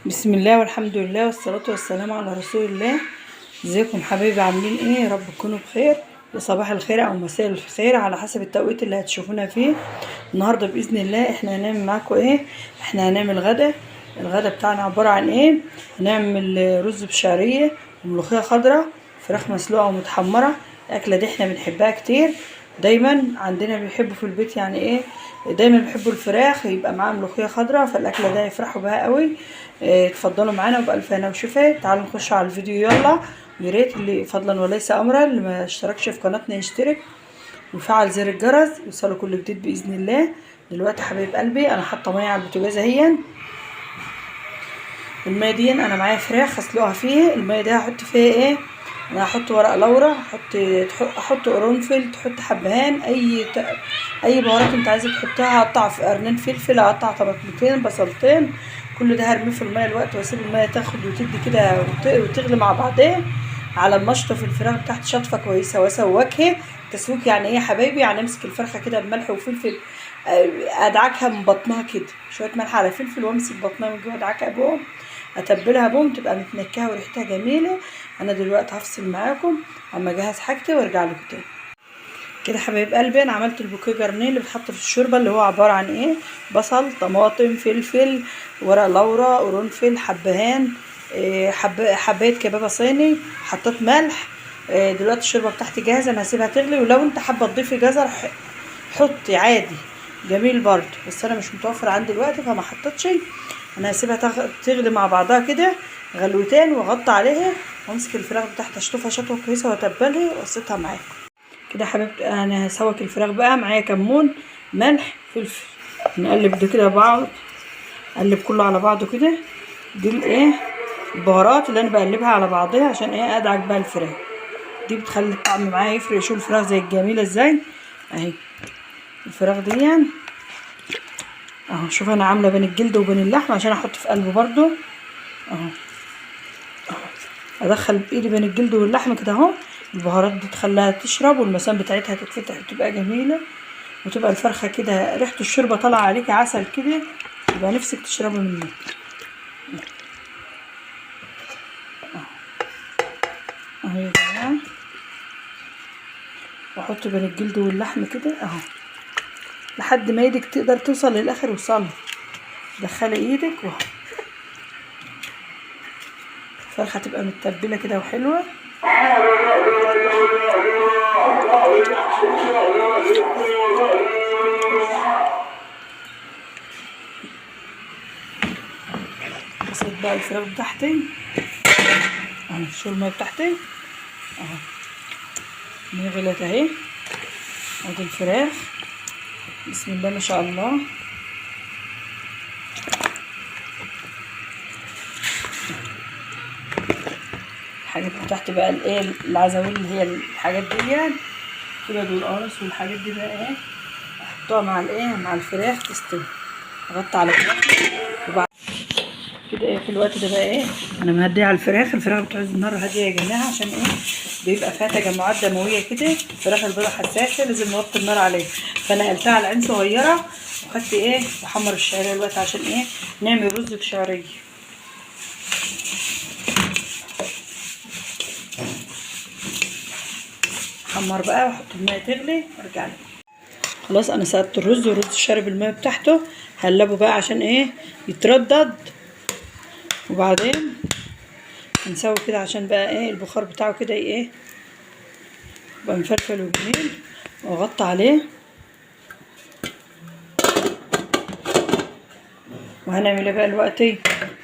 بسم الله والحمد لله والصلاة والسلام على رسول الله. ازيكم حبايبي، عاملين ايه؟ يا رب تكونوا بخير. يا صباح الخير او مساء الخير على حسب التوقيت اللي هتشوفونا فيه. النهارده باذن الله احنا هنعمل معاكم ايه؟ احنا هنعمل الغدا بتاعنا عباره عن ايه؟ هنعمل رز بشعريه وملوخيه خضراء، فراخ مسلوقه ومتحمره. الاكله دي احنا بنحبها كتير، دايما عندنا بيحبوا في البيت يعني ايه، دايما بيحبوا الفراخ يبقى معاها ملوخيه خضراء، فالاكله ده يفرحوا بها قوي. اتفضلوا معانا وبألف هنا وشفا. تعالوا نخش على الفيديو يلا. ويا ريت اللي فضلا وليس امرا اللي ما اشتركش في قناتنا يشترك وفعل زر الجرس يوصلوا كل جديد باذن الله. دلوقتي حبايب قلبي انا حاطه ميه على البوتاجاز اهي. الميه دي انا معايا فراخ هسلقها فيها. الميه دي هحط فيها ايه؟ انا هحط ورق لورا، احط قرنفل، تحط حبهان، اي بهارات انت عايزه تحطها. هقطع في قرنين فلفل، هقطع طماطمتين، بصلتين، كل ده هرميه في الميه الوقت واسيب الميه تاخد وتدي كده وتغلي مع بعضها على المشطه في الفراخ بتاعت شطفه كويسه واسوكها تسويك. يعني ايه يا حبايبي؟ يعني امسك الفرخه كده بملح وفلفل، ادعكها من بطنها كده شويه ملح على فلفل، وامسك بطنها من جوه ادعكها بهم، اتبلها بهم تبقى متنكهه وريحتها جميله. انا دلوقتي هفصل معاكم اما اجهز حاجتي وارجع لكم تاني. كده حبايب قلبي انا عملت البوكيه جرنيه اللي بتحط في الشوربه، اللي هو عباره عن ايه؟ بصل، طماطم، فلفل، ورق لورا، قرنفل، حبهان، حبايه كبابه صيني، حطيت ملح. دلوقتي الشوربه بتاعتي جاهزه، انا هسيبها تغلي، ولو انت حابه تضيفي جزر حطي عادي جميل برضو، بس انا مش متوفر عندي دلوقتي فما حطيتش. انا هسيبها تغلي مع بعضها كده غلوتين واغطي عليها، وامسك الفراخ بتاعتي اشطفها شطوه كويسه واتبلها واسيبها معاكم كده. حبيبتي انا هسوك الفراخ بقى، معايا كمون، ملح، فلفل، نقلب ده كده بعض، اقلب كله على بعضه كده. دي الايه؟ البهارات اللي انا بقلبها على بعضها عشان ايه؟ ادعك بقى الفراخ. دي بتخلي الطعم معايا يفرق. شوف الفراخ زي الجميله ازاي اهي. الفراخ دي اهو، شوف انا عامله بين الجلد وبين اللحم عشان احط في قلبه برضو اهو. ادخل بايدي بين الجلد واللحم كده اهو. البهارات دي تخليها تشرب والمسام بتاعتها تتفتح وتبقى جميله، وتبقى الفرخه كده ريحه الشوربه طالعه عليكي عسل كده، يبقى نفسك تشربي منه اهو يا جماعه. واحط بين الجلد واللحم كده اهو لحد ما ايدك تقدر توصل للاخر. وصلي دخلي ايدك واهو. الفرخه تبقى متبله كده وحلوه. بصيت بقى الفراخ بتاعتي اهو، شو الميه بتاعتي اهو غلت اهي. ادي الفراخ بسم الله ما شاء الله. الحاجات بتاعتي بقى الايه؟ العزاويل اللي هي الحاجات دي كده والقرص والحاجات دي بقى ايه؟ احطها مع الايه؟ مع الفراخ تستوي. اغطي على الفراخ وبعد كده ايه في الوقت ده بقى ايه؟ انا مهديه على الفراخ بتعوز النار هاديه يا جماعه عشان ايه؟ بيبقى فيها تجمعات دمويه كده. الفراخ البيضه حساسه لازم نوطي النار عليها، فانا قلتها على عين صغيره وخدت ايه؟ بحمر الشعريه دلوقتي عشان ايه؟ نعمل رز بشعريه. حمر بقى واحط الميه تغلي وارجع لك. خلاص انا سقطت الرز والرز شارب الميه بتاعته، هقلبه بقى عشان ايه؟ يتردد، وبعدين هنسوي كده عشان بقى ايه؟ البخار بتاعه كده ايه؟ يبقى مفلفل وجميل. واغطي عليه وهنعمل ايه بقى دلوقتي؟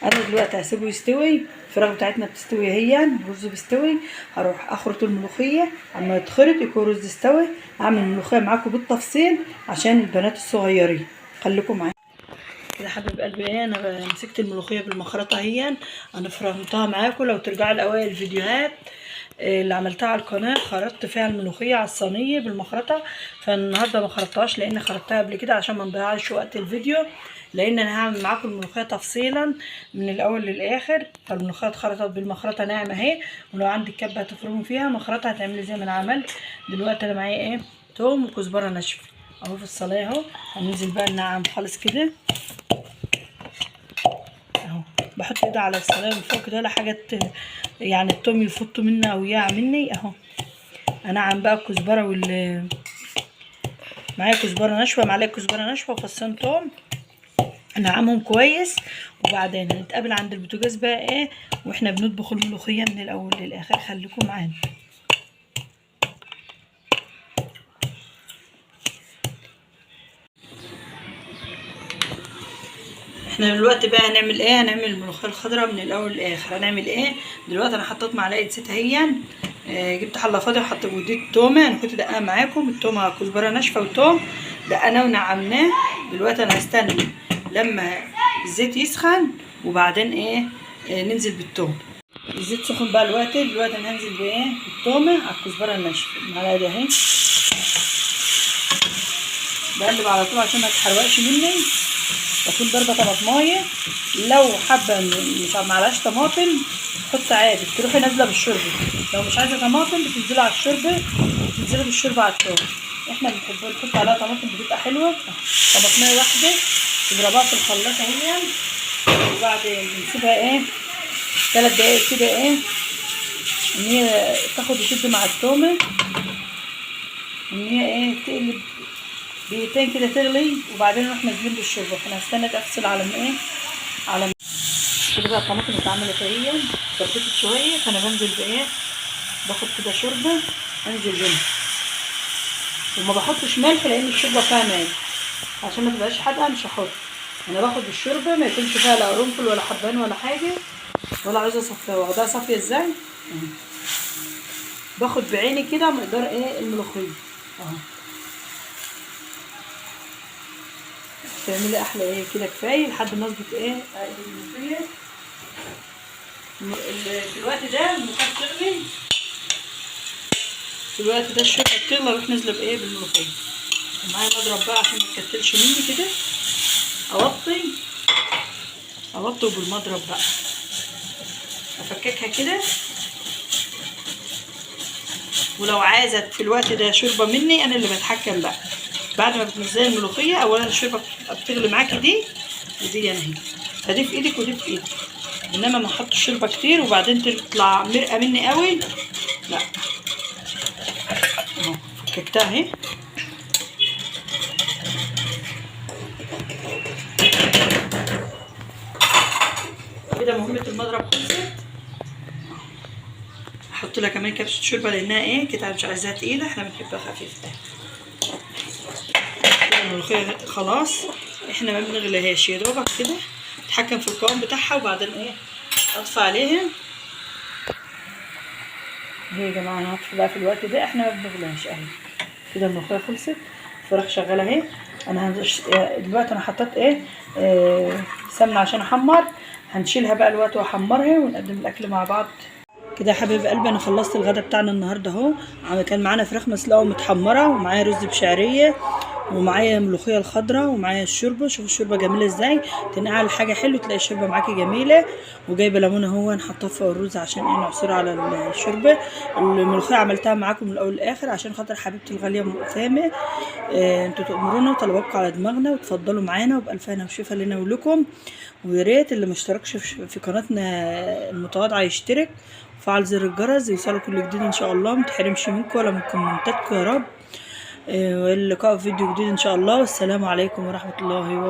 انا دلوقتي هسيبه يستوي. الفراخ بتاعتنا بتستوي اهي، الرز بيستوي. هروح اخرط الملوخيه، اما يتخرط يكون الرز استوي. اعمل الملوخيه معاكم بالتفصيل عشان البنات الصغيرين، خليكم معايا كده حبيب قلبي. ايه انا مسكت الملوخيه بالمخرطه اهي، انا فرمتها معاكم. لو ترجعوا لاوائل الفيديوهات اللي عملتها على القناه خرطت فيها الملوخيه على الصينيه بالمخرطه، فالنهارده ما خرطتهاش لان خرطتها قبل كده عشان ما نضيعش وقت الفيديو، لان انا هعمل معاكم الملوخيه تفصيلا من الاول للاخر. فالملوخيه اتخرطت بالمخرطه ناعمه اهي، ولو عندك كبه هتفرموا فيها مخرطه هتعملي زي ما انا عملت. دلوقتي انا معايا ايه؟ توم وكزبره ناشفه اهو في الصينيه اهو. هننزل بقى الناعم خالص كده اهو. بحط ايدي على الصينيه من فوق كده ولا حاجه يعني التوم يفط مني او يقع مني اهو. انعم بقى الكزبره معايا كزبره ناشفه، معلقه كزبره ناشفه وفصين توم، انعمهم كويس. وبعدين هنتقابل عند البوتاجاز بقى ايه واحنا بنطبخ الملوخيه من الاول للاخر، خليكم معانا. احنا دلوقتي بقى هنعمل ايه؟ هنعمل الملوخيه الخضراء من الاول للاخر. هنعمل ايه دلوقتي؟ انا حطيت معلقه زيت اهي، جبت حله فاضيه وحطيت وديت تومه، انا كنت دقاها معاكم، التومه كزبره ناشفه وتوم دقناه ونعمناه. دلوقتي انا هستنى لما الزيت يسخن وبعدين ايه ننزل بالتوم. الزيت سخن بقى دلوقتي انا هنزل بايه؟ بالتومه على الكزبره الناشفه، المعلقه دي اهي، بقلب على طول عشان ما تحرقش مني. بكون ضربه طماطمايه، لو حابه مش معلهاش طماطم حط عادي، تروحي نازله بالشوربه. لو مش عايزه طماطم بتنزلي على الشوربه، بتنزلي بالشوربه على التوم. احنا بنحب نحط عليها طماطم بتبقى حلوه. طماطمايه واحده تضربها في الخلاط اهي، وبعدين بنسيبها ايه 3 دقايق كده ايه ان هي تاخد وتدي مع التومه، ان هي ايه تقلب دقيقتين كده تغلي، وبعدين نروح نازلين بالشوربه. فانا هستنى تغسل على ايه على كده بقى. الطماطم اتعملت اهي اتظبطت شويه، فانا بنزل بايه باخد كده شوربه انزل بيها، وما بحطش ملح لان الشوربه فيها ملح عشان ما تبقاش حادقه، مش هحط. انا باخد الشوربه ما يكونش فيها لا قرنفل ولا حبان ولا حاجه ولا عايزه اصفيها. واخدها صافيه ازاي باخد بعيني كده مقدار ايه الملوخيه اهو. تعملي احلى ايه كده كفايه لحد ما اظبط ايه الملوخيه. في الوقت ده الملوخيه بتغلي، في الوقت ده الشوربه بتغلي اروح نازله بايه بالملوخيه. ومعايا مضرب بقى عشان ما تكتلش مني كده، اوطي بالمضرب بقى افككها كده. ولو عايزه في الوقت ده شوربه مني انا اللي بتحكم بقى. بعد ما بتنزلي الملوخيه اولا الشوربه بتغلي معاكي دي ودي اهي، فدي في ايدك ودي في ايدك، انما ما احطش شوربه كتير وبعدين تطلع مرقه مني قوي لا. اهو فككتها اهي. كده مهمه المضرب خلصت. احط لها كمان كبسه شوربه لانها ايه كده مش عايزاها تقيله، احنا بنحبها خفيفه. الملوخيه خلاص احنا ما بنغليهاش، يا دوبك كده نتحكم في القوام بتاعها وبعدين ايه اطفي عليها اهي. يا جماعه انا هطفي بقى في الوقت ده، احنا ما بنغليهاش اهي. كده الملوخيه خلصت، الفراخ شغاله اهي. انا دلوقتي انا حطيت ايه سمنه عشان احمر، هنشيلها بقى الوقت واحمرها ونقدم الاكل مع بعض. كده يا حبايب قلبي انا خلصت الغدا بتاعنا النهارده اهو. كان معانا فراخ مسلوقه ومتحمره، ومعايا رز بشعريه، ومعايا الملوخيه الخضراء، ومعايا الشوربه. شوفوا الشوربه جميله ازاي، تنقع الحاجه حلو تلاقي الشوربه معاكي جميله. وجايبه ليمونه اهو نحطها فوق الرز عشان ايه نعصره على الشوربه. الملوخيه عملتها معاكم من الاول للاخر عشان خاطر حبيبتي الغاليه فاهمه. انتوا تأمرونا وطلباتكم على دماغنا، وتفضلوا معانا وبألف هنا وشفا لنا ولكم. ويا ريت اللي ما اشتركش في قناتنا المتواضعه يشترك وفعل زر الجرس يوصلوا كل جديد ان شاء الله، متحرمش منكم ولا من كومنتاتكم يا رب. واللقاء في فيديو جديد ان شاء الله، والسلام عليكم ورحمه الله وبركاته.